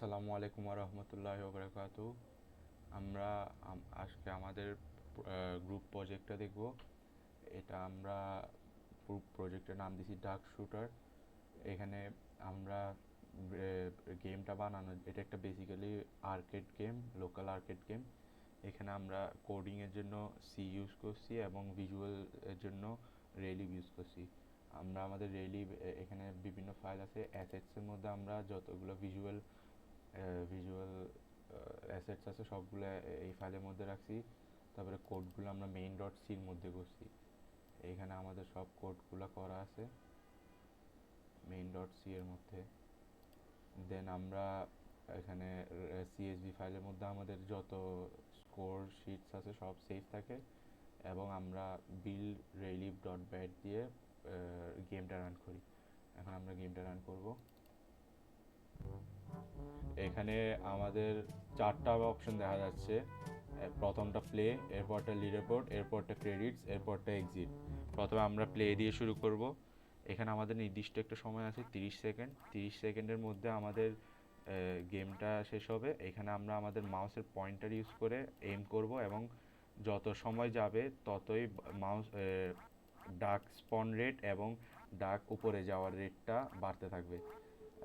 আসসালামু আলাইকুম রহমতুল্লাহি ওবরাকাতু। আমরা আজকে আমাদের গ্রুপ প্রজেক্টটা দেখব। এটা আমরা গ্রুপ প্রজেক্টের নাম দিয়েছি ডার্ক শুটার। এখানে আমরা গেমটা বানানো, এটা একটা basically arcade game, local arcade game. এখানে আমরা কোডিংয়ের জন্য সি ইউজ করছি এবং ভিজুয়াল এর জন্য রেলিভ ইউজ করছি। আমরা আমাদের রেলিভ, এখানে বিভিন্ন ফাইল আছে। অ্যাসেটসের মধ্যে আমরা যতগুলো ভিজুয়াল অ্যাসেটস আছে সবগুলো এই ফাইলের মধ্যে রাখছি। তারপরে কোডগুলো আমরা মেইন ডট সির মধ্যে করছি। এইখানে আমাদের সব কোডগুলো করা আছে মেইন ডট সি এর মধ্যে। দেন আমরা এখানে সিএসভি ফাইলের মধ্যে আমাদের যত স্কোর শিটস আছে সব সেভ থাকে, এবং আমরা বিল্ড রেলিভ ডট ব্যাট দিয়ে গেমটা রান করি। এখন আমরা গেমটা রান করব। এখানে আমাদের চারটা অপশন দেখা যাচ্ছে। প্রথমটা প্লে, এরপরটা লিডারবোর্ড, এরপরটা ক্রেডিটস, এরপরটা এক্সিট। প্রথমে আমরা প্লে দিয়ে শুরু করব। এখানে আমাদের নির্দিষ্ট একটা সময় আছে 30 সেকেন্ড। 30 সেকেন্ডের মধ্যে আমাদের গেমটা শেষ হবে। এখানে আমরা আমাদের মাউসের পয়েন্টার ইউজ করে এম করব, এবং যত সময় যাবে ততই মাউস ডাক স্পন রেট এবং ডাক উপরে যাওয়ার রেটটা বাড়তে থাকবে,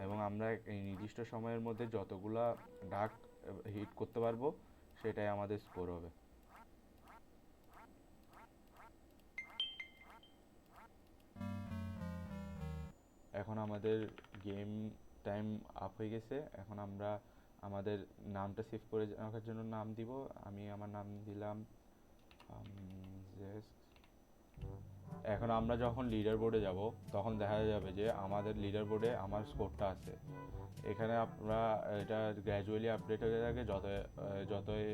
এবং আমরা এই নির্দিষ্ট সময়ের মধ্যে যতগুলা ডাক হিট করতে পারবো সেটাই আমাদের স্কোর হবে। এখন আমাদের গেম টাইম আপ হয়ে গেছে। এখন আমরা আমাদের নামটা সেভ করে রাখার জন্য নাম দিব। আমি আমার নাম দিলাম জেস। এখন আমরা যখন লিডার বোর্ডে যাব তখন দেখা যাবে যে আমাদের লিডার বোর্ডে আমার স্কোরটা আছে। এখানে আমরা এটা গ্র্যাজুয়ালি আপডেট হয়ে থাকে যতই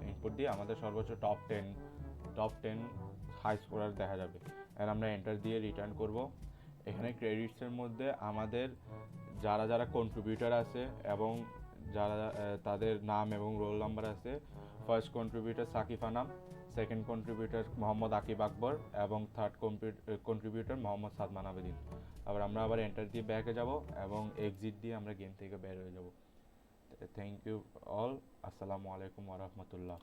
ইনপুট দিয়ে আমাদের সর্বোচ্চ টপ টেন হাই স্কোরার দেখা যাবে। এখন আমরা এন্টার দিয়ে রিটার্ন করব। এখানে ক্রেডিটসের মধ্যে আমাদের যারা যারা কন্ট্রিবিউটার আছে এবং যারা তাদের নাম এবং রোল নাম্বার আছে। First contributor Sakib Anam, second contributor Mohammad Akib Akbar, এবং থার্ড কন্ট্রিবিউটার মোহাম্মদ সাদমান আবেদিন। আমরা আবার এন্টার দিয়ে ব্যাকে যাব এবং এক্সিট দিয়ে আমরা গেম থেকে বের হয়ে যাব। Thank you all. আসসালামু আলাইকুম ওয়া রাহমাতুল্লাহ।